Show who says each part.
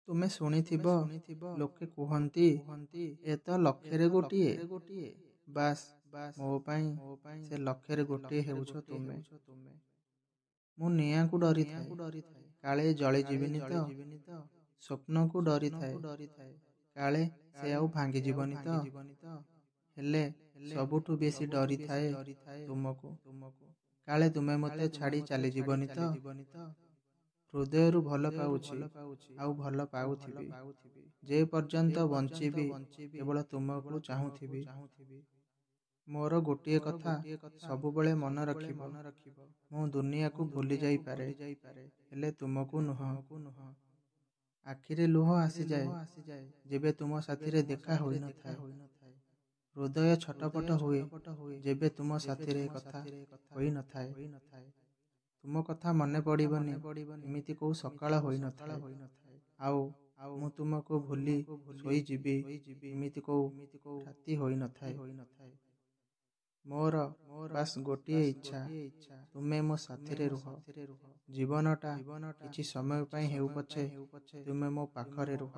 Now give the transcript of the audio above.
Speaker 1: ତୁମେ ଶୁଣିଥିବ ଲୋକେ କୁହନ୍ତି ଏ ତ ଲକ୍ଷରେ ଗୋଟିଏ। ବାସ୍ ମୋ ପାଇଁ ସେ ଲକ୍ଷରେ ଗୋଟିଏ ହେଉଛ ତୁମେ। ମୁଁ ନିଆଁକୁ ଡରିଥାଏ, କାଳେ ଜଳିଯିବିନି ତ। ସ୍ୱପ୍ନକୁ ଡରିଥାଏ, କାଳେ ସେ ଆଉ ଭାଙ୍ଗିଯିବନି ତ। ହେଲେ ସବୁଠୁ ବେଶୀ ଡରିଥାଏ ତୁମକୁ, କାଳେ ତୁମେ ମୋତେ ଛାଡ଼ି ଚାଲିଯିବନି ତ। ହୃଦୟରୁ ଭଲ ପାଉଛି, ଆଉ ଭଲ ପାଉଥିବି। ଯେ ପର୍ଯ୍ୟନ୍ତ ବଞ୍ଚିବି କେବଳ ତୁମକୁ ଚାହୁଁଥିବି। ମୋର ଗୋଟିଏ କଥା ସବୁବେଳେ ମନେ ରଖିବ, ମୁଁ ଦୁନିଆକୁ ଭୁଲି ଯାଇପାରେ, ହେଲେ ତୁମକୁ ନୁହଁ। ଆଖିରେ ଲୁହ ଆସିଯାଏ ଯେବେ ତୁମ ସାଥିରେ ଦେଖା ହୋଇନଥାଏ। ହୃଦୟ ଛଟପଟ ହୁଏ ଯେବେ ତୁମ ସାଥିରେ କଥା ହୋଇନଥାଏ। ତୁମ କଥା ମନେ ପଡ଼ିବନି ଏମିତି କୋଉ ସକାଳ ହୋଇନଥାଏ। ଆଉ ମୁଁ ତୁମକୁ ଭୁଲି ଶୋଇଯିବି ଏମିତି କୋଉ ରାତି ହୋଇନଥାଏ। ମୋର ବାସ୍ ଗୋଟିଏ ଇଚ୍ଛା, ତୁମେ ମୋ ସାଥିରେ ରୁହ। ଜୀବନଟା କିଛି ସମୟ ପାଇଁ ହେଉ ପଛେ ତୁମେ ମୋ ପାଖରେ ରୁହ।